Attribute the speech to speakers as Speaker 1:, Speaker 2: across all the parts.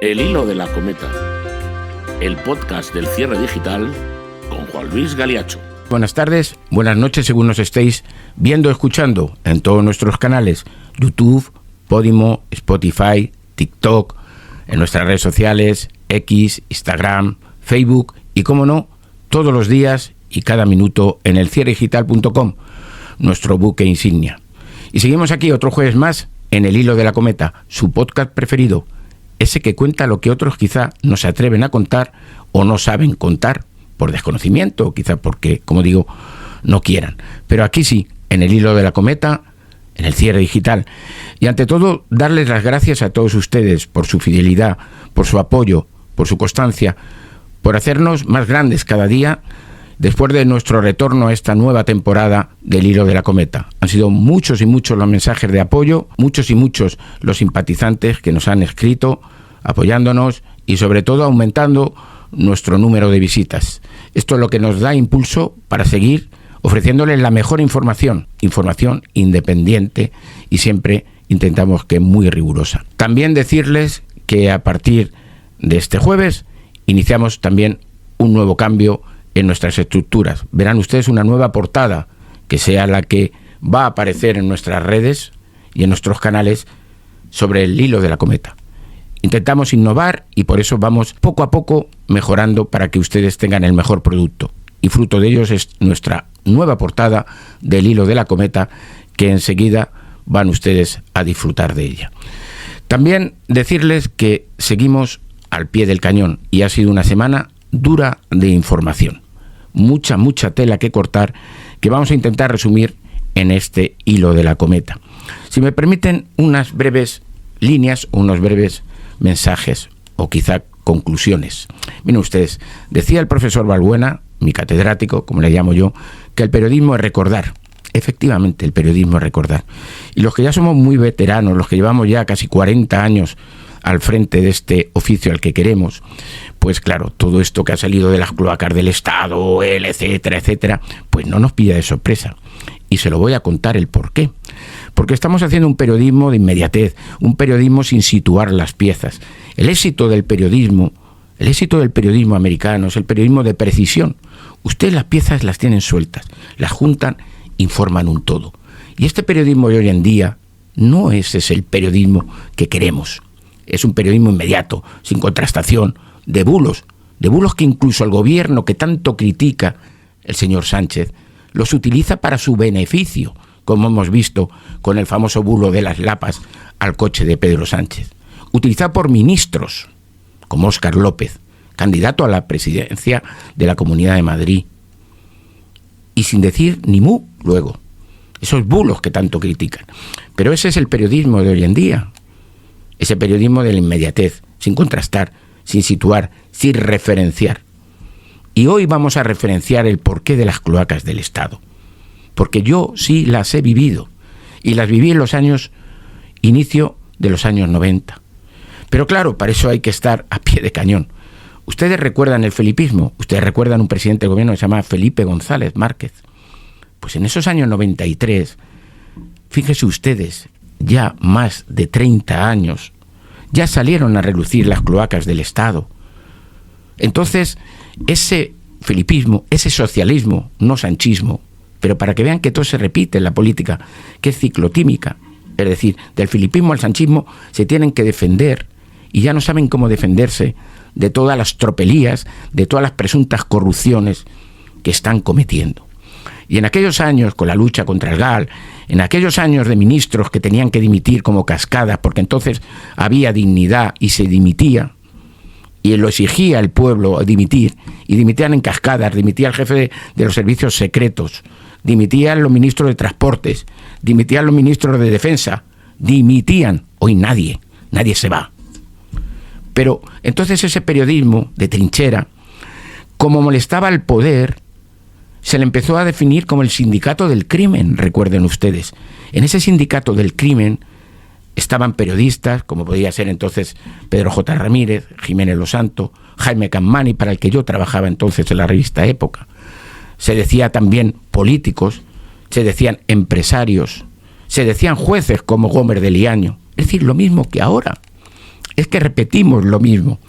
Speaker 1: El hilo de la cometa, el podcast del cierre digital con Juan Luis Galiacho.
Speaker 2: Buenas tardes, buenas noches según nos estéis viendo o escuchando en todos nuestros canales, YouTube, Podimo, Spotify, TikTok, en nuestras redes sociales, X, Instagram, Facebook y, como no, todos los días y cada minuto en elcierredigital.com, nuestro buque insignia. Y seguimos aquí otro jueves más en El Hilo de la Cometa, su podcast preferido, ese que cuenta lo que otros quizá no se atreven a contar o no saben contar por desconocimiento o quizá porque, como digo, no quieran. Pero aquí sí, en El Hilo de la Cometa, en el cierre digital. Y ante todo, darles las gracias a todos ustedes por su fidelidad, por su apoyo, por su constancia, por hacernos más grandes cada día después de nuestro retorno a esta nueva temporada del Hilo de la Cometa. Han sido muchos y muchos los mensajes de apoyo, muchos y muchos los simpatizantes que nos han escrito, apoyándonos y sobre todo aumentando nuestro número de visitas. Esto es lo que nos da impulso para seguir ofreciéndoles la mejor información independiente y siempre intentamos que muy rigurosa. También decirles que a partir de este jueves iniciamos también un nuevo cambio en nuestras estructuras. Verán ustedes una nueva portada que sea la que va a aparecer en nuestras redes y en nuestros canales sobre el hilo de la cometa. Intentamos innovar y por eso vamos poco a poco mejorando para que ustedes tengan el mejor producto. Y fruto de ellos es nuestra nueva portada del hilo de la cometa, que enseguida van ustedes a disfrutar de ella. También decirles que seguimos al pie del cañón y ha sido una semana dura de información. Mucha tela que cortar que vamos a intentar resumir en este hilo de la cometa. Si me permiten unas breves líneas o unos breves mensajes o quizá conclusiones. Miren ustedes, decía el profesor Balbuena, mi catedrático, como le llamo yo, que el periodismo es recordar. Efectivamente, el periodismo es recordar. Y los que ya somos muy veteranos, los que llevamos ya casi 40 años al frente de este oficio al que queremos, pues claro, todo esto que ha salido de las cloacas del Estado, etcétera, pues no nos pilla de sorpresa. Y se lo voy a contar el por qué. Porque estamos haciendo un periodismo de inmediatez, un periodismo sin situar las piezas. El éxito del periodismo americano es el periodismo de precisión. Ustedes las piezas las tienen sueltas, las juntan, informan un todo. Y este periodismo de hoy en día no es el periodismo que queremos. Es un periodismo inmediato, sin contrastación, de bulos que incluso el gobierno que tanto critica el señor Sánchez los utiliza para su beneficio, como hemos visto con el famoso bulo de las lapas al coche de Pedro Sánchez. Utilizado por ministros, como Óscar López, candidato a la presidencia de la Comunidad de Madrid, y sin decir ni mu luego. Esos bulos que tanto critican. Pero ese es el periodismo de hoy en día. Ese periodismo de la inmediatez, sin contrastar, sin situar, sin referenciar. Y hoy vamos a referenciar el porqué de las cloacas del Estado. Porque yo sí las he vivido. Y las viví en los inicio de los años 90. Pero claro, para eso hay que estar a pie de cañón. Ustedes recuerdan el felipismo. Ustedes recuerdan un presidente de gobierno que se llama Felipe González Márquez. Pues en esos años 93, fíjense ustedes, ya más de 30 años, ya salieron a relucir las cloacas del Estado. Entonces, ese felipismo, ese socialismo, no sanchismo, pero para que vean que todo se repite en la política, que es ciclotímica, es decir, del felipismo al sanchismo se tienen que defender y ya no saben cómo defenderse de todas las tropelías, de todas las presuntas corrupciones que están cometiendo. Y en aquellos años, con la lucha contra el GAL, en aquellos años de ministros que tenían que dimitir como cascadas, porque entonces había dignidad y se dimitía, y lo exigía el pueblo dimitir, y dimitían en cascadas, dimitía el jefe de los servicios secretos, dimitían los ministros de transportes, dimitían los ministros de defensa, dimitían. Hoy nadie se va. Pero entonces ese periodismo de trinchera, como molestaba al poder, se le empezó a definir como el sindicato del crimen, recuerden ustedes. En ese sindicato del crimen estaban periodistas, como podía ser entonces Pedro J. Ramírez, Jiménez Losanto, Jaime Campmany, para el que yo trabajaba entonces en la revista Época. Se decía también políticos, se decían empresarios, se decían jueces como Gómez de Liaño. Es decir, lo mismo que ahora. Es que repetimos lo mismo.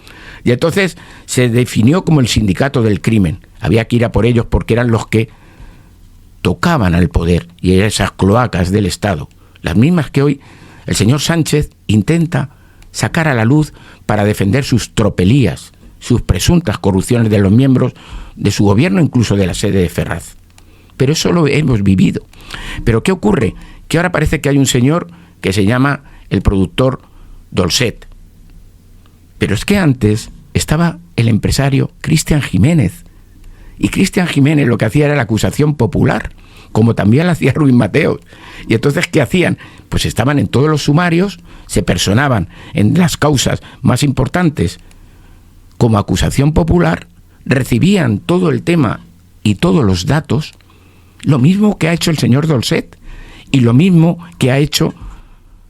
Speaker 2: Y entonces se definió como el sindicato del crimen. Había que ir a por ellos porque eran los que tocaban al poder y eran esas cloacas del Estado. Las mismas que hoy el señor Sánchez intenta sacar a la luz para defender sus tropelías, sus presuntas corrupciones de los miembros de su gobierno, incluso de la sede de Ferraz. Pero eso lo hemos vivido. ¿Pero qué ocurre? Que ahora parece que hay un señor que se llama el productor Dolcet. Pero es que antes estaba el empresario Cristian Jiménez. Y Cristian Jiménez lo que hacía era la acusación popular, como también la hacía Ruiz Mateos. Y entonces, ¿qué hacían? Pues estaban en todos los sumarios, se personaban en las causas más importantes como acusación popular, recibían todo el tema y todos los datos, lo mismo que ha hecho el señor Dolcet y lo mismo que ha hecho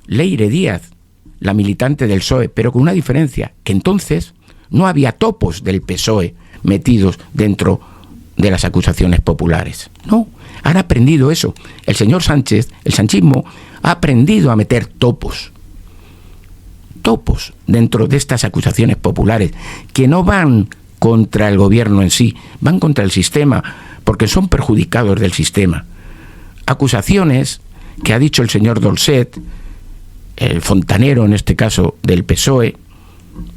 Speaker 2: Leire Díaz, la militante del PSOE, pero con una diferencia, que entonces no había topos del PSOE metidos dentro de las acusaciones populares. No, han aprendido eso. El señor Sánchez, el sanchismo, ha aprendido a meter topos dentro de estas acusaciones populares, que no van contra el gobierno en sí, van contra el sistema, porque son perjudicados del sistema. Acusaciones que ha dicho el señor Dolcet, el fontanero en este caso del PSOE,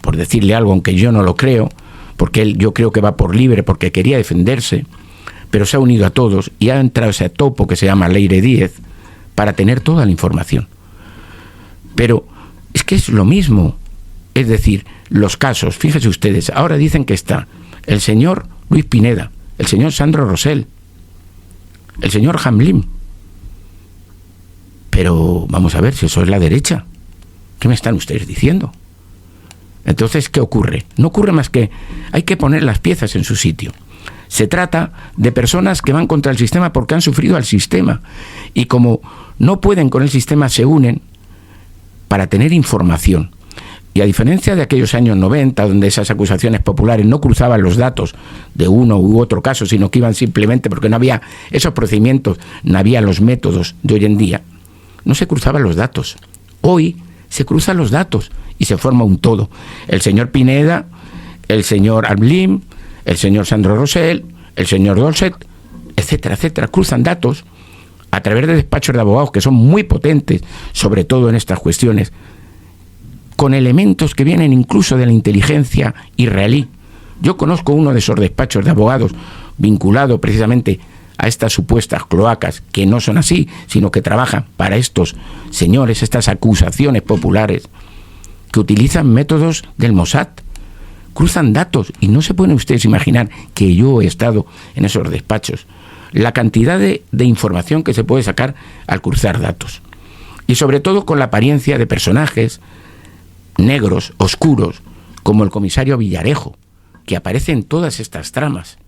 Speaker 2: por decirle algo, aunque yo no lo creo, porque él yo creo que va por libre porque quería defenderse, pero se ha unido a todos y ha entrado ese topo que se llama Leire Díaz para tener toda la información. Pero es que es lo mismo, es decir, los casos, fíjense ustedes, ahora dicen que está el señor Luis Pineda, el señor Sandro Rosell, el señor Hamlin. Pero vamos a ver, si eso es la derecha, ¿qué me están ustedes diciendo? Entonces, ¿qué ocurre? No ocurre más que hay que poner las piezas en su sitio. Se trata de personas que van contra el sistema porque han sufrido al sistema y como no pueden con el sistema se unen para tener información. Y a diferencia de aquellos años 90, donde esas acusaciones populares no cruzaban los datos de uno u otro caso, sino que iban simplemente porque no había esos procedimientos, no había los métodos de hoy en día, no se cruzaban los datos. Hoy se cruzan los datos y se forma un todo. El señor Pineda, el señor Hamlin, el señor Sandro Rosell, el señor Dolcet, etcétera, etcétera, cruzan datos a través de despachos de abogados que son muy potentes, sobre todo en estas cuestiones, con elementos que vienen incluso de la inteligencia israelí. Yo conozco uno de esos despachos de abogados vinculado precisamente a estas supuestas cloacas, que no son así, sino que trabajan para estos señores, estas acusaciones populares, que utilizan métodos del Mossad, cruzan datos, y no se pueden ustedes imaginar que yo he estado en esos despachos, la cantidad de información que se puede sacar al cruzar datos, y sobre todo con la apariencia de personajes negros, oscuros, como el comisario Villarejo, que aparece en todas estas tramas.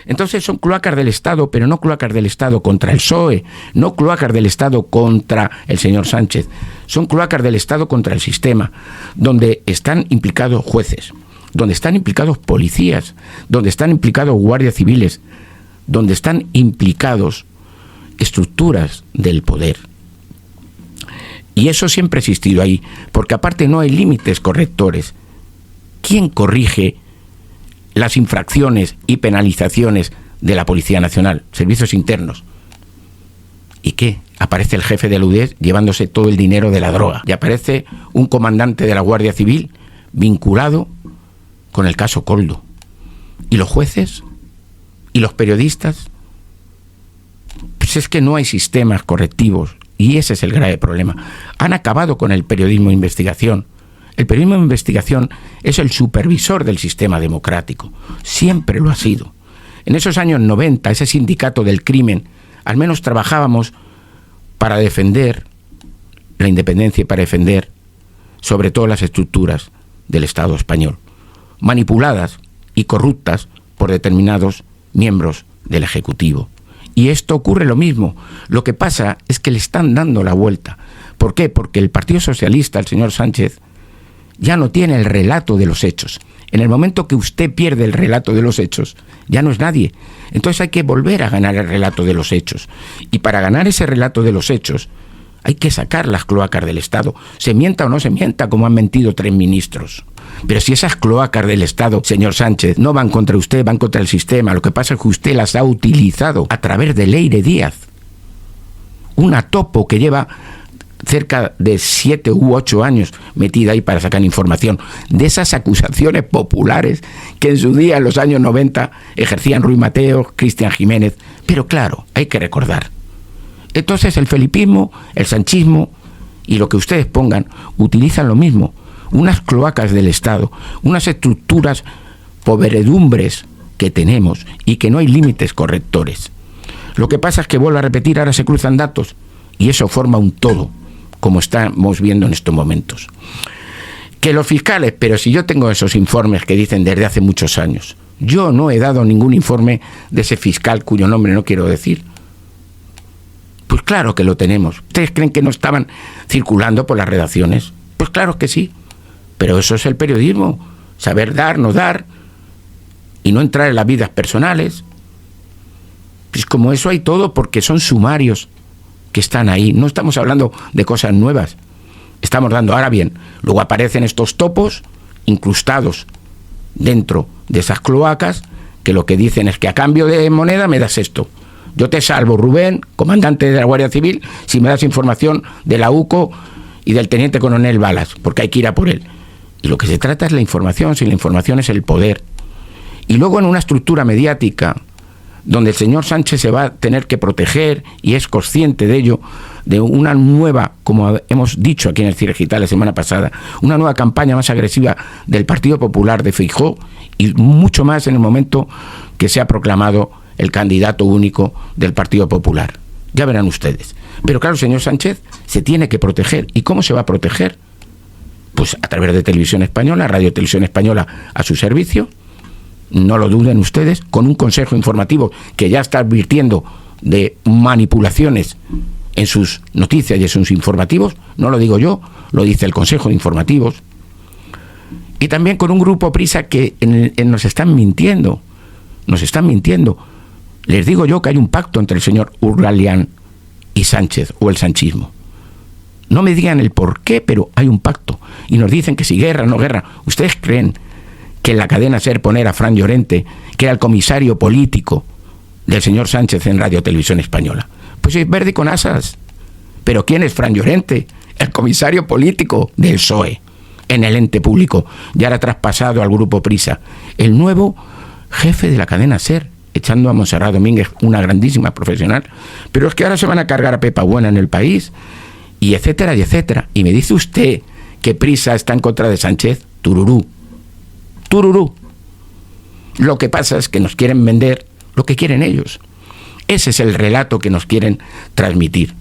Speaker 2: Entonces son cloacas del Estado, pero no cloacas del Estado contra el PSOE, no cloacas del Estado contra el señor Sánchez, son cloacas del Estado contra el sistema, donde están implicados jueces, donde están implicados policías, donde están implicados guardias civiles, donde están implicados estructuras del poder. Y eso siempre ha existido ahí, porque aparte no hay límites correctores. ¿Quién corrige las infracciones y penalizaciones de la Policía Nacional? Servicios internos. ¿Y qué? Aparece el jefe de la UDES llevándose todo el dinero de la droga. Y aparece un comandante de la Guardia Civil vinculado con el caso Koldo. ¿Y los jueces? ¿Y los periodistas? Pues es que no hay sistemas correctivos. Y ese es el grave problema. Han acabado con el periodismo de investigación. El periodismo de investigación es el supervisor del sistema democrático. Siempre lo ha sido. En esos años 90, ese sindicato del crimen, al menos trabajábamos para defender la independencia y para defender sobre todo las estructuras del Estado español, manipuladas y corruptas por determinados miembros del Ejecutivo. Y esto ocurre lo mismo. Lo que pasa es que le están dando la vuelta. ¿Por qué? Porque el Partido Socialista, el señor Sánchez, ya no tiene el relato de los hechos. En el momento que usted pierde el relato de los hechos, ya no es nadie. Entonces hay que volver a ganar el relato de los hechos. Y para ganar ese relato de los hechos, Hay que sacar las cloacas del Estado. Se mienta o no se mienta, como han mentido 3 ministros. Pero si esas cloacas del Estado, señor Sánchez, no van contra usted, van contra el sistema. Lo que pasa es que usted las ha utilizado a través de Leire Díaz. Una topo que lleva cerca de 7 u 8 años metida ahí para sacar información de esas acusaciones populares que en su día, en los años 90, ejercían Ruiz Mateo, Cristian Jiménez. Pero claro, hay que recordar. Entonces el felipismo, el sanchismo y lo que ustedes pongan utilizan lo mismo. Unas cloacas del Estado, unas estructuras podredumbres que tenemos y que no hay límites correctores. Lo que pasa es que, vuelvo a repetir, ahora se cruzan datos y eso forma un todo, como estamos viendo en estos momentos. Que los fiscales, pero si yo tengo esos informes que dicen desde hace muchos años, yo no he dado ningún informe de ese fiscal cuyo nombre no quiero decir. Pues claro que lo tenemos. ¿Ustedes creen que no estaban circulando por las redacciones? Pues claro que sí. Pero eso es el periodismo. Saber dar, no dar, y no entrar en las vidas personales. Pues como eso hay todo, porque son sumarios que están ahí. No estamos hablando de cosas nuevas. Estamos dando, ahora bien, luego aparecen estos topos incrustados dentro de esas cloacas, que lo que dicen es que a cambio de moneda me das esto. Yo te salvo, Rubén, comandante de la Guardia Civil, si me das información de la UCO y del teniente coronel Balas, porque hay que ir a por él. Y lo que se trata es la información, si la información es el poder. Y luego en una estructura mediática, donde el señor Sánchez se va a tener que proteger, y es consciente de ello, de una nueva, como hemos dicho aquí en el Cierre Digital la semana pasada, una nueva campaña más agresiva del Partido Popular de Feijóo, y mucho más en el momento que se ha proclamado el candidato único del Partido Popular. Ya verán ustedes. Pero claro, el señor Sánchez se tiene que proteger. ¿Y cómo se va a proteger? Pues a través de Televisión Española, Radio Televisión Española a su servicio, no lo duden ustedes, con un consejo informativo que ya está advirtiendo de manipulaciones en sus noticias y en sus informativos. No lo digo yo, lo dice el Consejo de Informativos. Y también con un grupo Prisa que nos están mintiendo. Nos están mintiendo. Les digo yo que hay un pacto entre el señor Urgalián y Sánchez, o el sanchismo. No me digan el por qué, pero hay un pacto. Y nos dicen que si guerra, no guerra. ¿Ustedes creen que en la cadena SER poner a Fran Llorente, que era el comisario político del señor Sánchez en Radio Televisión Española? Pues es verde con asas. ¿Pero quién es Fran Llorente? El comisario político del PSOE en el ente público, ya era traspasado al grupo Prisa. El nuevo jefe de la cadena SER, echando a Montserrat Domínguez, una grandísima profesional. Pero es que ahora se van a cargar a Pepa Buena en El País, y etcétera, y etcétera. Y me dice usted que Prisa está en contra de Sánchez. Tururú. Tururú. Lo que pasa es que nos quieren vender lo que quieren ellos. Ese es el relato que nos quieren transmitir.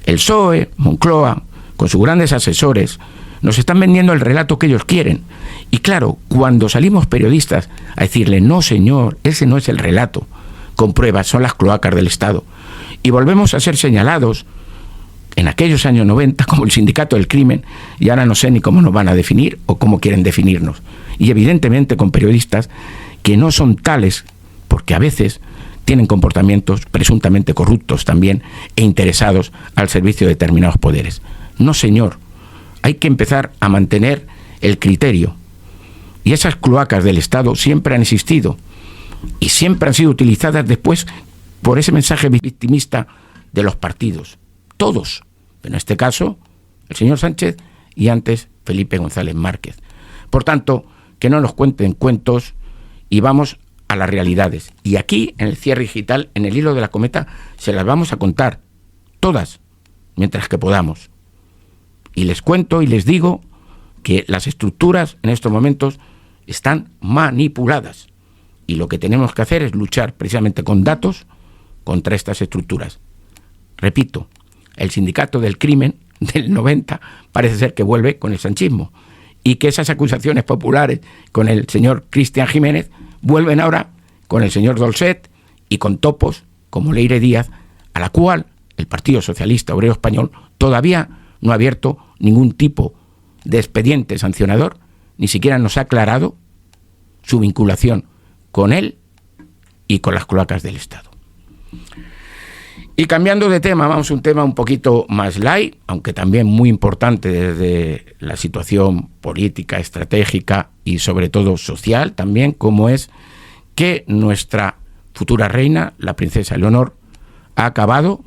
Speaker 2: El PSOE, Moncloa, con sus grandes asesores, nos están vendiendo el relato que ellos quieren. Y claro, cuando salimos periodistas a decirle, no señor, ese no es el relato, con pruebas, son las cloacas del Estado, y volvemos a ser señalados en aquellos años 90 como el sindicato del crimen, y ahora no sé ni cómo nos van a definir o cómo quieren definirnos. Y evidentemente con periodistas que no son tales, porque a veces tienen comportamientos presuntamente corruptos también e interesados al servicio de determinados poderes. No señor, hay que empezar a mantener el criterio. Y esas cloacas del Estado siempre han existido y siempre han sido utilizadas después por ese mensaje victimista de los partidos. Todos, pero en este caso el señor Sánchez y antes Felipe González Márquez. Por tanto, que no nos cuenten cuentos y vamos a las realidades. Y aquí, en el Cierre Digital, en el hilo de la cometa, se las vamos a contar, todas, mientras que podamos. Y les cuento y les digo que las estructuras en estos momentos están manipuladas. Y lo que tenemos que hacer es luchar precisamente con datos contra estas estructuras. Repito, el sindicato del crimen del 90 parece ser que vuelve con el sanchismo, y que esas acusaciones populares con el señor Cristian Jiménez vuelven ahora con el señor Dolcet y con topos como Leire Díaz, a la cual el Partido Socialista Obrero Español todavía no ha abierto ningún tipo de expediente sancionador, ni siquiera nos ha aclarado su vinculación con él y con las cloacas del Estado. Y cambiando de tema, vamos a un tema un poquito más light, aunque también muy importante desde la situación política, estratégica y sobre todo social también, como es que nuestra futura reina, la princesa Leonor, ha acabado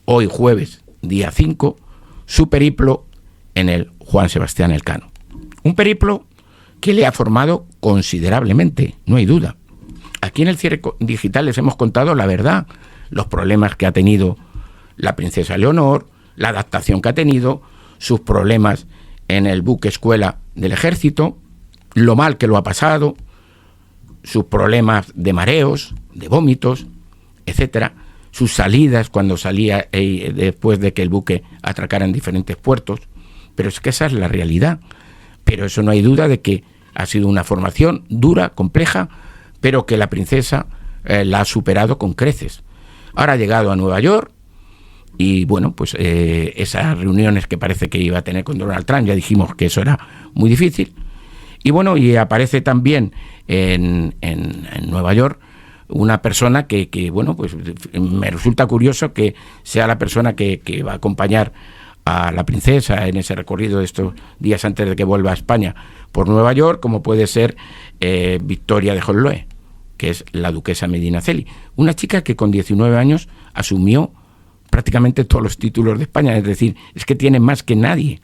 Speaker 2: hoy jueves, día 5, su periplo en el Juan Sebastián Elcano. Un periplo que le ha formado considerablemente, no hay duda. Aquí en el Cierre Digital les hemos contado la verdad, los problemas que ha tenido la princesa Leonor, la adaptación que ha tenido, sus problemas en el buque escuela del ejército, lo mal que lo ha pasado, sus problemas de mareos, de vómitos, etcétera, sus salidas cuando salía después de que el buque atracara en diferentes puertos. Pero es que esa es la realidad. Pero eso no hay duda de que ha sido una formación dura, compleja, pero que la princesa la ha superado con creces. Ahora ha llegado a Nueva York y bueno, pues esas reuniones que parece que iba a tener con Donald Trump, ya dijimos que eso era muy difícil. Y bueno, y aparece también en Nueva York una persona que bueno, pues me resulta curioso que sea la persona que va a acompañar a la princesa en ese recorrido de estos días antes de que vuelva a España por Nueva York, como puede ser Victoria de Hohenlohe, que es la duquesa Medinaceli, una chica que con 19 años asumió prácticamente todos los títulos de España, es decir, es que tiene más que nadie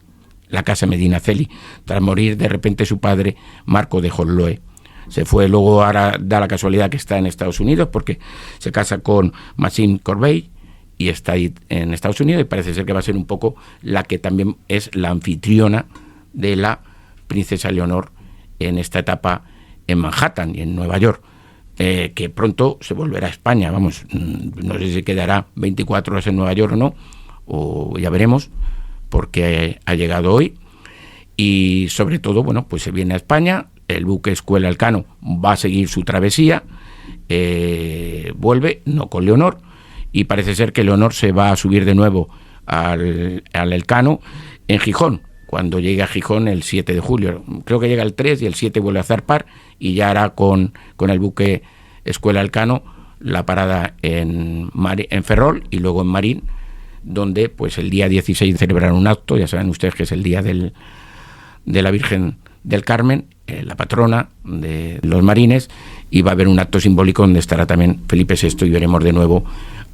Speaker 2: la casa Medinaceli, tras morir de repente su padre, Marco de Hohenlohe. Se fue, luego ahora da la casualidad que está en Estados Unidos, porque se casa con Maxime Corbeil, y está ahí en Estados Unidos, y parece ser que va a ser un poco la que también es la anfitriona de la princesa Leonor en esta etapa en Manhattan y en Nueva York. Que pronto se volverá a España, vamos, no sé si quedará 24 horas en Nueva York o no, o ya veremos, porque ha llegado hoy, y sobre todo, bueno, pues se viene a España, el buque escuela Elcano va a seguir su travesía, vuelve, no con Leonor, y parece ser que Leonor se va a subir de nuevo al Elcano en Gijón, cuando llegue a Gijón el 7 de julio. Creo que llega el 3 y el 7 vuelve a zarpar y ya hará con el buque escuela Elcano la parada en Ferrol y luego en Marín, donde pues el día 16 celebrarán un acto, ya saben ustedes que es el día de la Virgen del Carmen, la patrona de los marines, y va a haber un acto simbólico donde estará también Felipe VI y veremos de nuevo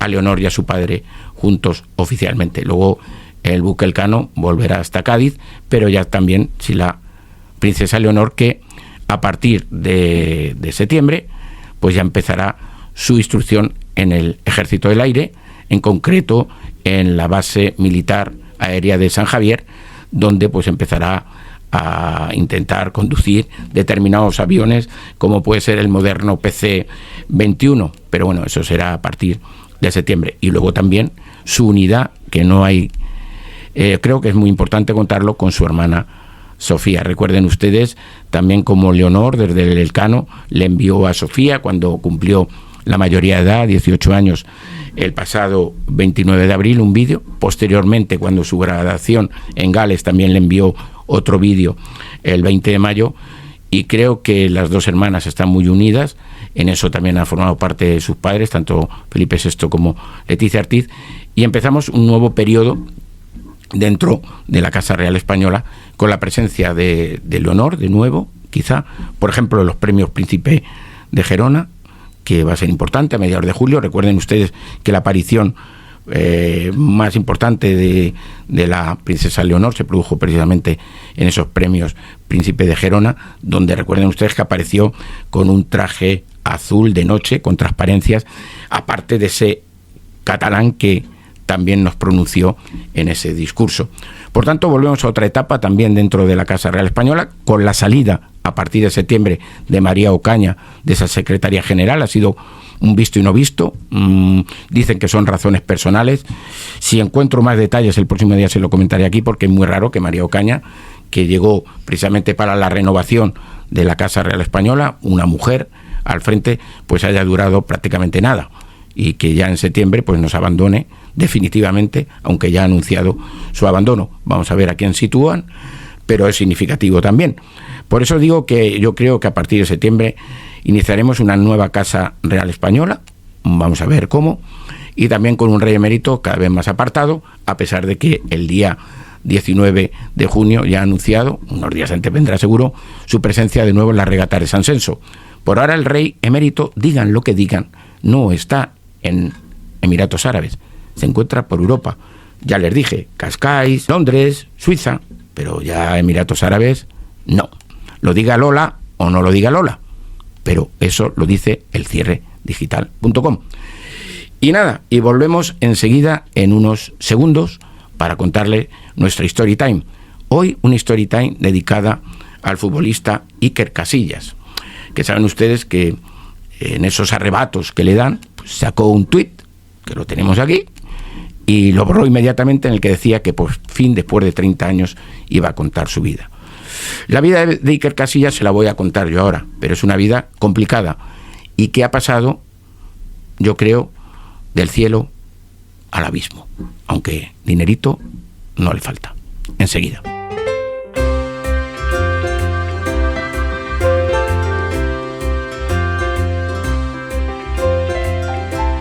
Speaker 2: a Leonor y a su padre juntos oficialmente. Luego el buque Elcano volverá hasta Cádiz, pero ya también si la princesa Leonor, que a partir de septiembre pues ya empezará su instrucción en el Ejército del Aire, en concreto en la base militar aérea de San Javier, donde pues empezará a intentar conducir determinados aviones, como puede ser el moderno PC-21, pero bueno, eso será a partir de septiembre. Y luego también su unidad, que no hay, creo que es muy importante contarlo, con su hermana Sofía. Recuerden ustedes también como Leonor, desde el Elcano, le envió a Sofía cuando cumplió la mayoría de edad, 18 años, el pasado 29 de abril, un vídeo. Posteriormente, cuando su graduación en Gales, también le envió otro vídeo el 20 de mayo, y creo que las dos hermanas están muy unidas. En eso también han formado parte de sus padres, tanto Felipe VI como Leticia Ortiz, y empezamos un nuevo periodo dentro de la Casa Real Española, con la presencia de Leonor, de nuevo, quizá, por ejemplo, los premios Príncipe de Gerona, que va a ser importante a mediados de julio. Recuerden ustedes que la aparición más importante de la princesa Leonor se produjo precisamente en esos premios Príncipe de Gerona, donde recuerden ustedes que apareció con un traje azul de noche, con transparencias, aparte de ese catalán que también nos pronunció en ese discurso. Por tanto, volvemos a otra etapa también dentro de la Casa Real Española, con la salida a partir de septiembre de María Ocaña de esa Secretaría General. Ha sido un visto y no visto, dicen que son razones personales. Si encuentro más detalles el próximo día se lo comentaré aquí, porque es muy raro que María Ocaña, que llegó precisamente para la renovación de la Casa Real Española, una mujer al frente, pues haya durado prácticamente nada, y que ya en septiembre pues nos abandone definitivamente, aunque ya ha anunciado su abandono. Vamos a ver a quién sitúan, pero es significativo también. Por eso digo que yo creo que a partir de septiembre iniciaremos una nueva Casa Real Española, vamos a ver cómo, y también con un rey emérito cada vez más apartado, a pesar de que el día 19 de junio ya ha anunciado, unos días antes vendrá seguro, su presencia de nuevo en la regata de San Censo. Por ahora el rey emérito, digan lo que digan, no está en Emiratos Árabes, se encuentra por Europa. Ya les dije, Cascais, Londres, Suiza, pero ya Emiratos Árabes no. Lo diga Lola o no lo diga Lola, pero eso lo dice elcierredigital.com. Y nada, y volvemos enseguida en unos segundos para contarle nuestra story time. Hoy una story time dedicada al futbolista Iker Casillas, que saben ustedes que en esos arrebatos que le dan, pues sacó un tuit, que lo tenemos aquí, y lo borró inmediatamente, en el que decía que por fin, después de 30 años, iba a contar su vida. La vida de Iker Casillas se la voy a contar yo ahora, pero es una vida complicada y que ha pasado, yo creo, del cielo al abismo, aunque dinerito no le falta. Enseguida.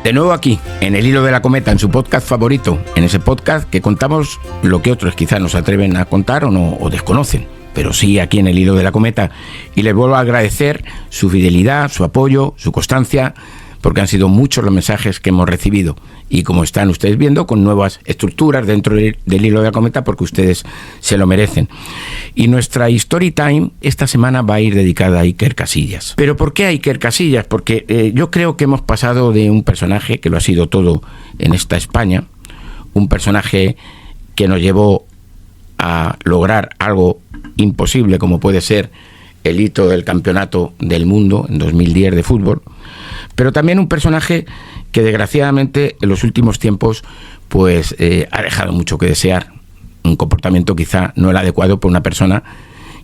Speaker 2: De nuevo aquí, en El Hilo de la Cometa, en su podcast favorito, en ese podcast que contamos lo que otros quizás no se atreven a contar o desconocen, pero sí aquí en El Hilo de la Cometa. Y les vuelvo a agradecer su fidelidad, su apoyo, su constancia, porque han sido muchos los mensajes que hemos recibido. Y como están ustedes viendo, con nuevas estructuras dentro del Hilo de la Cometa, porque ustedes se lo merecen. Y nuestra Story Time esta semana va a ir dedicada a Iker Casillas. ¿Pero por qué a Iker Casillas? Porque yo creo que hemos pasado de un personaje que lo ha sido todo en esta España, un personaje que nos llevó a lograr algo imposible, como puede ser el hito del campeonato del mundo en 2010 de fútbol, pero también un personaje que desgraciadamente en los últimos tiempos pues ha dejado mucho que desear, un comportamiento quizá no el adecuado por una persona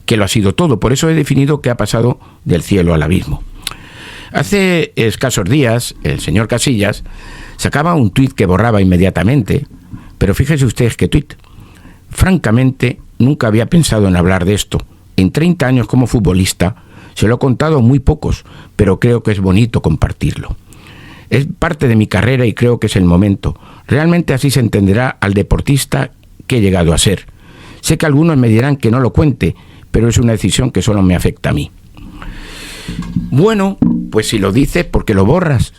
Speaker 2: que lo ha sido todo. Por eso he definido que ha pasado del cielo al abismo. Hace escasos días el señor Casillas sacaba un tuit que borraba inmediatamente, pero fíjese ustedes qué tuit. Francamente, nunca había pensado en hablar de esto. En 30 años como futbolista se lo he contado a muy pocos, pero creo que es bonito compartirlo. Es parte de mi carrera y creo que es el momento. Realmente así se entenderá al deportista que he llegado a ser. Sé que algunos me dirán que no lo cuente, pero es una decisión que solo me afecta a mí. Bueno, pues si lo dices, ¿por qué lo borras?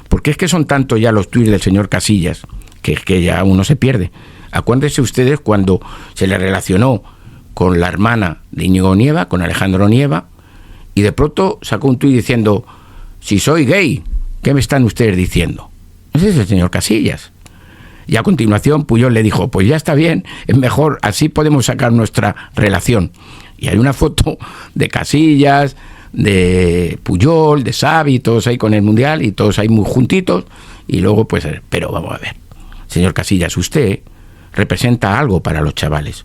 Speaker 2: Porque es que son tantos ya los tuits del señor Casillas, que es que ya uno se pierde. Acuérdense ustedes cuando se le relacionó con la hermana de Íñigo Nieva, con Alejandro Nieva, y de pronto sacó un tuit diciendo: si soy gay, ¿qué me están ustedes diciendo? Ese es el señor Casillas. Y a continuación Puyol le dijo: pues ya está bien, es mejor, así podemos sacar nuestra relación. Y hay una foto de Casillas, de Puyol, de Xavi, todos ahí con el Mundial y todos ahí muy juntitos. Y luego pues, pero vamos a ver, señor Casillas, usted representa algo para los chavales.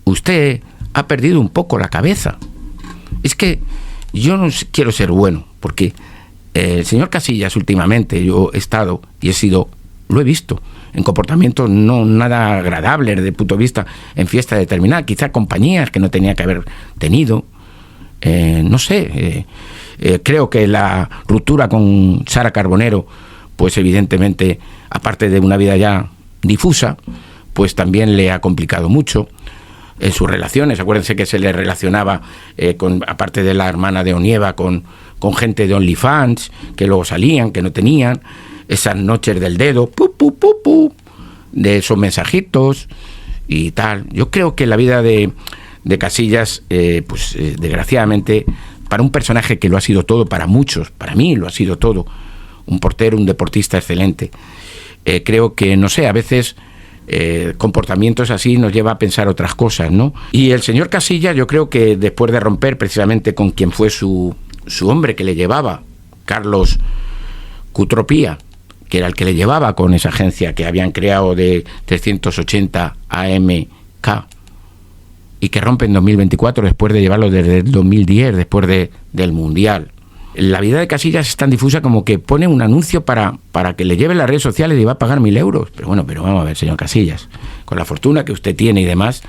Speaker 2: Usted ha perdido un poco la cabeza. Es que yo no quiero ser bueno, porque el señor Casillas últimamente, yo he estado y lo he visto en comportamientos no nada agradables desde el punto de vista en fiesta determinada, quizá compañías que no tenía que haber tenido, no sé, creo que la ruptura con Sara Carbonero, pues evidentemente, aparte de una vida ya difusa, pues también le ha complicado mucho en sus relaciones. Acuérdense que se le relacionaba, aparte de la hermana de Onieva, con gente de OnlyFans, que luego salían, que no tenían, esas noches del dedo, de esos mensajitos y tal. Yo creo que la vida de Casillas, desgraciadamente, para un personaje que lo ha sido todo, para muchos, para mí lo ha sido todo, un portero, un deportista excelente, creo que, no sé, a veces comportamientos así nos lleva a pensar otras cosas, ¿no? Y el señor Casillas, yo creo que después de romper precisamente con quien fue su hombre que le llevaba, Carlos Cutropía, que era el que le llevaba con esa agencia que habían creado de 380 AMK, y que rompe en 2024 después de llevarlo desde el 2010, después del Mundial. La vida de Casillas es tan difusa como que pone un anuncio para que le lleven las redes sociales y va a pagar 1.000 euros. Pero bueno, vamos a ver, señor Casillas, con la fortuna que usted tiene y demás,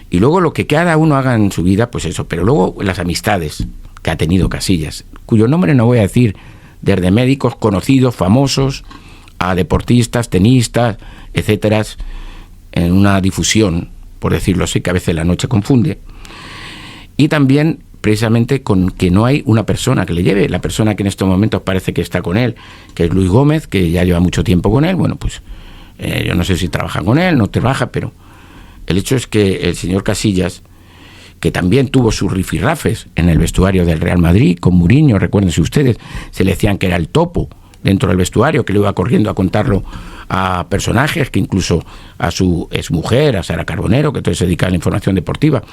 Speaker 2: y luego lo que cada uno haga en su vida, pues eso, pero luego las amistades que ha tenido Casillas, cuyo nombre no voy a decir, desde médicos conocidos, famosos, a deportistas, tenistas, etcétera, en una difusión, por decirlo así, que a veces la noche confunde. Y también precisamente con que no hay una persona que le lleve. La persona que en estos momentos parece que está con él, que es Luis Gómez, que ya lleva mucho tiempo con él, bueno, pues yo no sé si trabaja con él, no trabaja, pero el hecho es que el señor Casillas, que también tuvo sus rifirrafes en el vestuario del Real Madrid, con Mourinho, recuérdense ustedes, se le decían que era el topo dentro del vestuario, que le iba corriendo a contarlo a personajes, que incluso a su exmujer, a Sara Carbonero, que entonces se dedicaba a la información deportiva,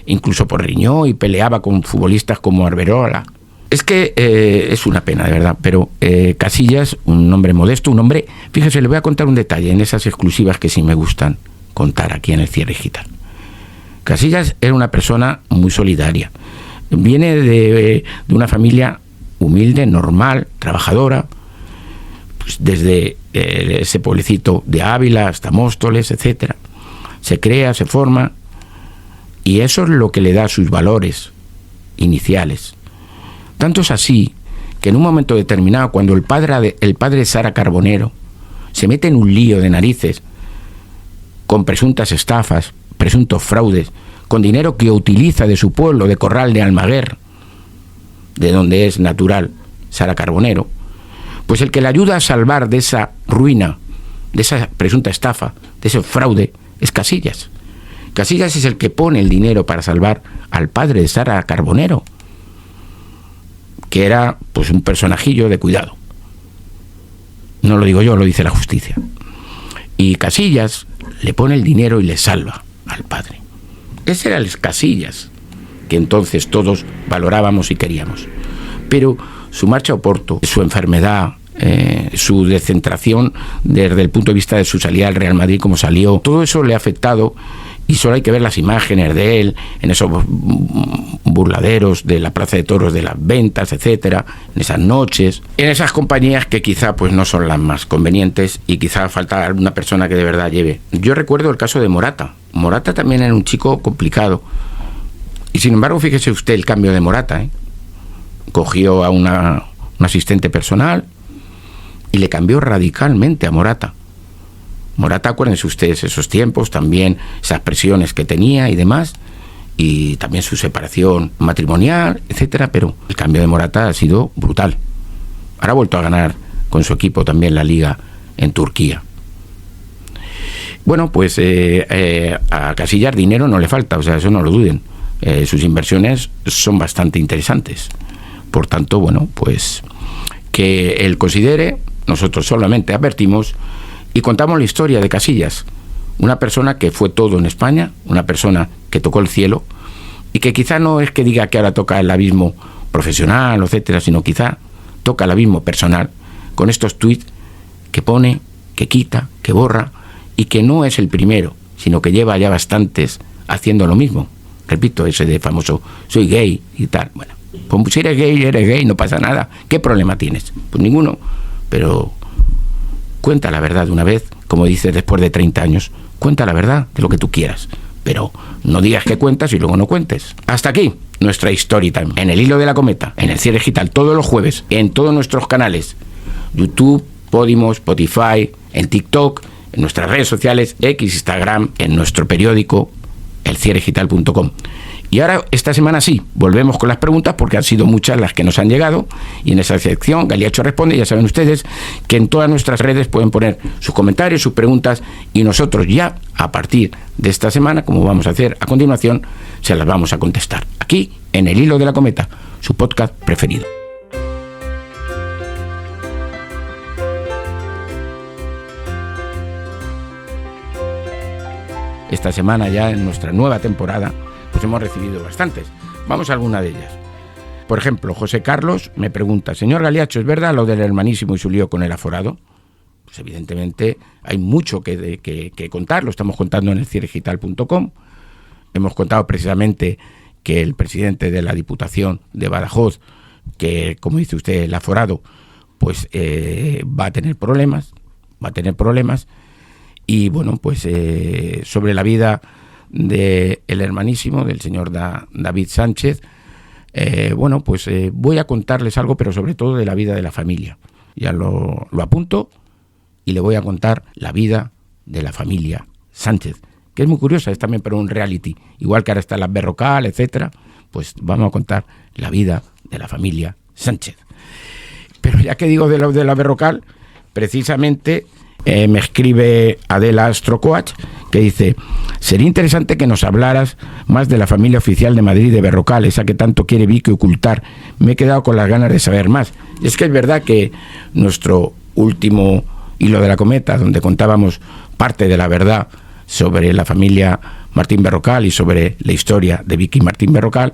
Speaker 2: incluso por Riñó, y peleaba con futbolistas como Arberola. Es que es una pena, de verdad, pero Casillas, un hombre modesto, un hombre... Fíjese, le voy a contar un detalle en esas exclusivas que sí me gustan contar aquí en el Cierre Digital. Casillas era una persona muy solidaria. Viene de una familia humilde, normal, trabajadora, pues desde ese pueblecito de Ávila hasta Móstoles, etcétera. Se crea, se forma, y eso es lo que le da sus valores iniciales. Tanto es así que en un momento determinado, cuando el padre de Sara Carbonero se mete en un lío de narices con presuntas estafas, presuntos fraudes, con dinero que utiliza de su pueblo, de Corral de Almaguer, de donde es natural Sara Carbonero, pues el que le ayuda a salvar de esa ruina, de esa presunta estafa, de ese fraude, es Casillas. Casillas es el que pone el dinero para salvar al padre de Sara Carbonero, que era pues un personajillo de cuidado. No lo digo yo, lo dice la justicia. Y Casillas le pone el dinero y le salva al padre. Ese era el Casillas que entonces todos valorábamos y queríamos. Pero su marcha a Oporto, su enfermedad, su descentración desde el punto de vista de su salida al Real Madrid, como salió, todo eso le ha afectado, y solo hay que ver las imágenes de él en esos burladeros de la Plaza de Toros de las Ventas, etcétera, en esas noches, en esas compañías que quizá pues no son las más convenientes, y quizá falta alguna persona que de verdad lleve. Yo recuerdo el caso de Morata. Morata también era un chico complicado, y sin embargo fíjese usted el cambio de Morata, cogió a un asistente personal y le cambió radicalmente a Morata. Morata, acuérdense ustedes esos tiempos, también esas presiones que tenía y demás, y también su separación matrimonial, etcétera, pero el cambio de Morata ha sido brutal. Ahora ha vuelto a ganar con su equipo también la Liga en Turquía. Bueno, pues a Casillas dinero no le falta, o sea, eso no lo duden. Sus inversiones son bastante interesantes. Por tanto, bueno, pues que él considere, nosotros solamente advertimos y contamos la historia de Casillas, una persona que fue todo en España, una persona que tocó el cielo, y que quizá no es que diga que ahora toca el abismo profesional, etcétera, sino quizá toca el abismo personal con estos tuits que pone, que quita, que borra, y que no es el primero, sino que lleva ya bastantes haciendo lo mismo. Repito, ese de famoso soy gay y tal. Bueno, pues si eres gay, no pasa nada. ¿Qué problema tienes? Pues ninguno, pero cuenta la verdad de una vez, como dices, después de 30 años, cuenta la verdad de lo que tú quieras, pero no digas que cuentas y luego no cuentes. Hasta aquí nuestra Story Time, en el Hilo de la Cometa, en el Cierre Digital, todos los jueves, en todos nuestros canales, YouTube, Podimo, Spotify, en TikTok, en nuestras redes sociales, X, Instagram, en nuestro periódico, elcierredigital.com. Y ahora, esta semana sí, volvemos con las preguntas, porque han sido muchas las que nos han llegado, y en esa sección Galiacho Responde, ya saben ustedes que en todas nuestras redes pueden poner sus comentarios, sus preguntas, y nosotros ya, a partir de esta semana, como vamos a hacer a continuación, se las vamos a contestar, aquí, en el Hilo de la Cometa, su podcast preferido. Esta semana ya, en nuestra nueva temporada, pues hemos recibido bastantes. Vamos a alguna de ellas. Por ejemplo, José Carlos me pregunta: señor Galiacho, ¿es verdad lo del Hermanísimo y su lío con el aforado? Pues evidentemente hay mucho que contar, lo estamos contando en el cierredigital.com. Hemos contado precisamente que el presidente de la Diputación de Badajoz, que como dice usted, el aforado, pues va a tener problemas. Y bueno, pues sobre la vida del Hermanísimo, del señor David Sánchez, bueno, pues voy a contarles algo, pero sobre todo de la vida de la familia. Ya lo apunto y le voy a contar la vida de la familia Sánchez, que es muy curiosa, es también para un reality, igual que ahora está la Berrocal, etcétera, pues vamos a contar la vida de la familia Sánchez. Pero ya que digo de la Berrocal, precisamente me escribe Adela Astrocoach, que dice: sería interesante que nos hablaras más de la familia oficial de Madrid de Berrocal, esa que tanto quiere Vicky ocultar. Me he quedado con las ganas de saber más. Y es que es verdad que nuestro último Hilo de la Cometa, donde contábamos parte de la verdad sobre la familia Martín Berrocal y sobre la historia de Vicky Martín Berrocal,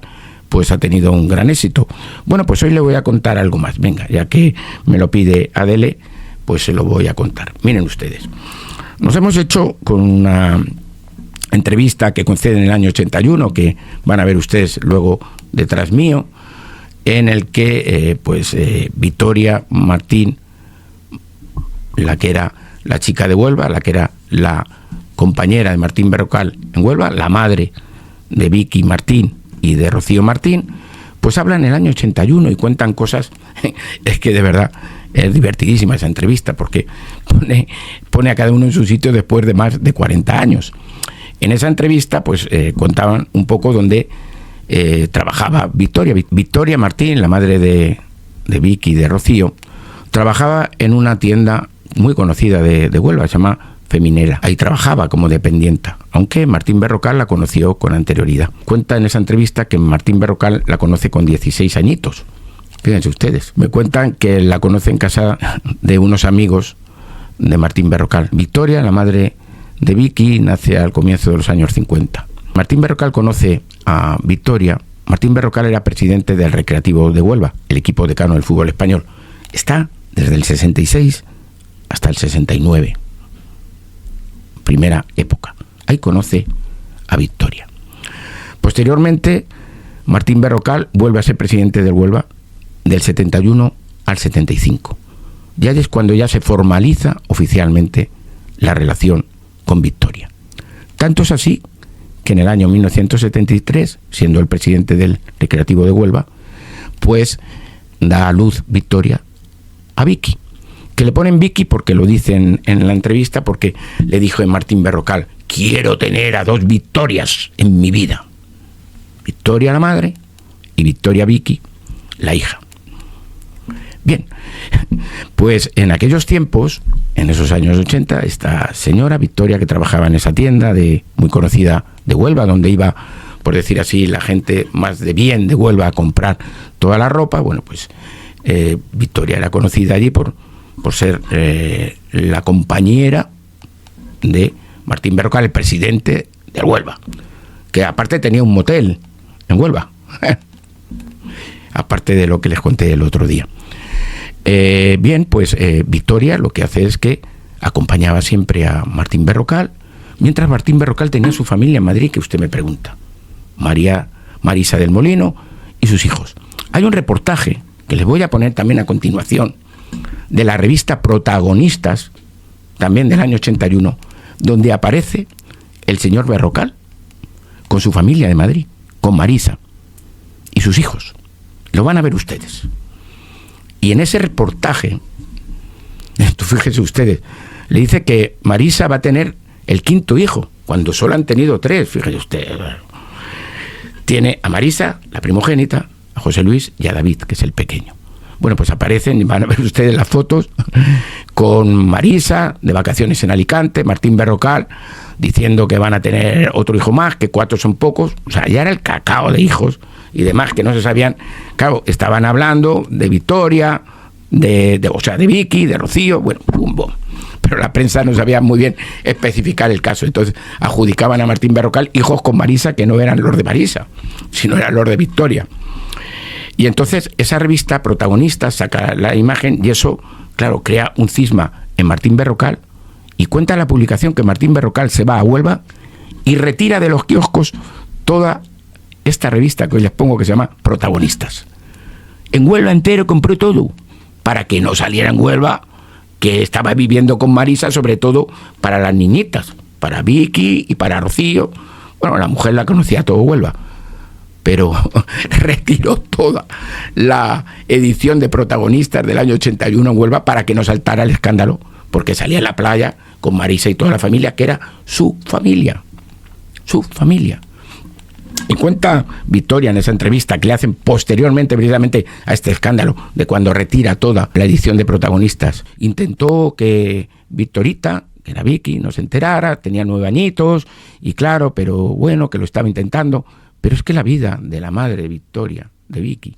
Speaker 2: pues ha tenido un gran éxito. Bueno, pues hoy le voy a contar algo más. Venga, ya que me lo pide Adele, pues se lo voy a contar. Miren ustedes, nos hemos hecho con una entrevista que concede en el año 81, que van a ver ustedes luego detrás mío, en el que Victoria Martín, la que era la chica de Huelva, la que era la compañera de Martín Berrocal en Huelva, la madre de Vicky Martín y de Rocío Martín, pues hablan en el año 81 y cuentan cosas. Es que de verdad es divertidísima esa entrevista, porque pone a cada uno en su sitio después de más de 40 años. En esa entrevista pues contaban un poco dónde trabajaba Victoria Martín, la madre de Vicky y de Rocío. Trabajaba en una tienda muy conocida de Huelva, se llama Feminela. Ahí trabajaba como dependienta, aunque Martín Berrocal la conoció con anterioridad. Cuenta en esa entrevista que Martín Berrocal la conoce con 16 añitos. Fíjense ustedes. Me cuentan que la conoce en casa de unos amigos de Martín Berrocal. Victoria, la madre de Vicky, nace al comienzo de los años 50. Martín Berrocal conoce a Victoria. Martín Berrocal era presidente del Recreativo de Huelva, el equipo decano del fútbol español. Está desde el 66 hasta el 69. Primera época. Ahí conoce a Victoria. Posteriormente, Martín Berrocal vuelve a ser presidente del Huelva del 71 al 75. Ya es cuando ya se formaliza oficialmente la relación con Victoria. Tanto es así que en el año 1973, siendo el presidente del Recreativo de Huelva, pues da a luz Victoria a Vicky. Que le ponen Vicky porque lo dicen en la entrevista, porque le dijo en Martín Berrocal: quiero tener a dos Victorias en mi vida. Victoria la madre y Victoria Vicky la hija. Bien, pues en aquellos tiempos, en esos años 80, esta señora Victoria, que trabajaba en esa tienda muy conocida de Huelva, donde iba, por decir así, la gente más de bien de Huelva a comprar toda la ropa, bueno, pues Victoria era conocida allí por ser la compañera de Martín Berrocal, el presidente de Huelva, que aparte tenía un motel en Huelva, aparte de lo que les conté el otro día. Bien, pues Victoria lo que hace es que acompañaba siempre a Martín Berrocal, mientras Martín Berrocal tenía su familia en Madrid, que usted me pregunta, Marisa del Molino y sus hijos. Hay un reportaje que les voy a poner también a continuación, de la revista Protagonistas, también del año 81, donde aparece el señor Berrocal con su familia de Madrid, con Marisa y sus hijos. Lo van a ver ustedes. Y en ese reportaje, fíjense ustedes, le dice que Marisa va a tener el quinto hijo, cuando solo han tenido 3, fíjense ustedes. Tiene a Marisa, la primogénita, a José Luis y a David, que es el pequeño. Bueno, pues aparecen, y van a ver ustedes las fotos, con Marisa, de vacaciones en Alicante, Martín Berrocal, diciendo que van a tener otro hijo más, que 4 son pocos. O sea, ya era el cacao de hijos y demás que no se sabían. Claro, estaban hablando de Victoria, o sea, de Vicky, de Rocío, bueno, pum, bum. Pero la prensa no sabía muy bien especificar el caso. Entonces adjudicaban a Martín Berrocal hijos con Marisa que no eran los de Marisa, sino eran los de Victoria. Y entonces esa revista Protagonistas saca la imagen y eso, claro, crea un cisma en Martín Berrocal, y cuenta la publicación que Martín Berrocal se va a Huelva y retira de los kioscos toda esta revista que hoy les pongo, que se llama Protagonistas. En Huelva entero compró todo, para que no saliera en Huelva que estaba viviendo con Marisa, sobre todo para las niñitas, para Vicky y para Rocío. Bueno, la mujer la conocía todo Huelva, pero retiró toda la edición de Protagonistas del año 81 en Huelva para que no saltara el escándalo, porque salía a la playa con Marisa y toda la familia, que era su familia. Su familia. Y cuenta Victoria en esa entrevista que le hacen posteriormente precisamente a este escándalo de cuando retira toda la edición de protagonistas. Intentó que Victorita, que era Vicky, no se enterara, tenía 9 añitos, y claro, pero bueno, que lo estaba intentando. Pero es que la vida de la madre de Victoria, de Vicky,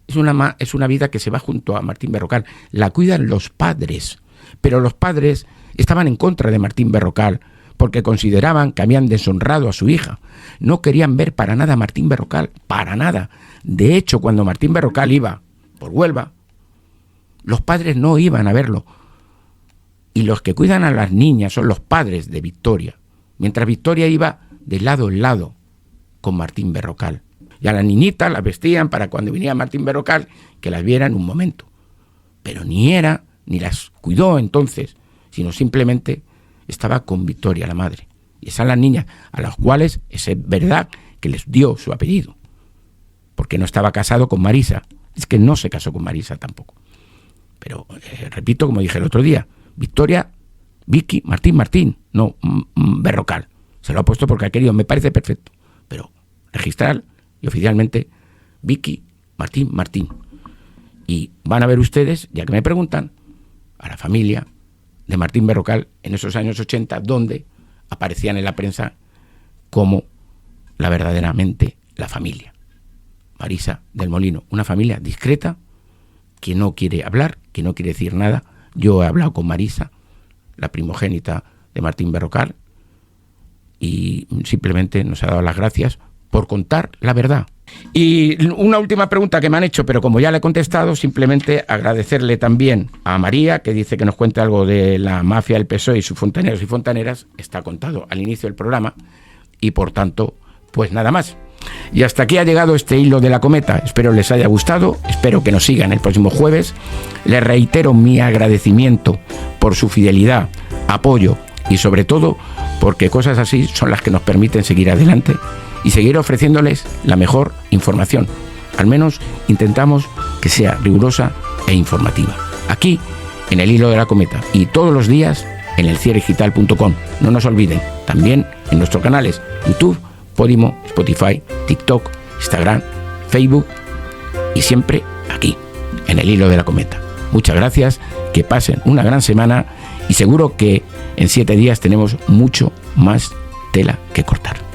Speaker 2: es una vida que se va junto a Martín Berrocal. La cuidan los padres, pero los padres estaban en contra de Martín Berrocal porque consideraban que habían deshonrado a su hija. No querían ver para nada a Martín Berrocal, para nada. De hecho, cuando Martín Berrocal iba por Huelva, los padres no iban a verlo. Y los que cuidan a las niñas son los padres de Victoria, mientras Victoria iba de lado en lado con Martín Berrocal. Y a las niñitas las vestían para cuando venía Martín Berrocal, que las viera en un momento. Pero ni las cuidó entonces, sino simplemente estaba con Victoria, la madre. Y esas las niñas a las cuales es verdad que les dio su apellido, porque no estaba casado con Marisa. Es que no se casó con Marisa tampoco. Pero, repito, como dije el otro día, Victoria, Vicky, Martín, no Berrocal. Se lo ha puesto porque ha querido, me parece perfecto. Pero registrar y oficialmente Vicky, Martín. Y van a ver ustedes, ya que me preguntan, a la familia de Martín Berrocal en esos años 80, donde aparecían en la prensa como verdaderamente la familia. Marisa del Molino, una familia discreta, que no quiere hablar, que no quiere decir nada. Yo he hablado con Marisa, la primogénita de Martín Berrocal, y simplemente nos ha dado las gracias por contar la verdad. Y una última pregunta que me han hecho, pero como ya le he contestado, simplemente agradecerle también a María, que dice que nos cuente algo de la mafia del PSOE y sus fontaneros y fontaneras. Está contado al inicio del programa y por tanto, pues nada más. Y hasta aquí ha llegado este hilo de la cometa. Espero les haya gustado, espero que nos sigan el próximo jueves. Les reitero mi agradecimiento por su fidelidad, apoyo y sobre todo porque cosas así son las que nos permiten seguir adelante y seguir ofreciéndoles la mejor información. Al menos intentamos que sea rigurosa e informativa. Aquí, en el hilo de la cometa, y todos los días en elcierredigital.com. No nos olviden, también en nuestros canales YouTube, Podimo, Spotify, TikTok, Instagram, Facebook y siempre aquí, en el hilo de la cometa. Muchas gracias, que pasen una gran semana y seguro que en 7 días tenemos mucho más tela que cortar.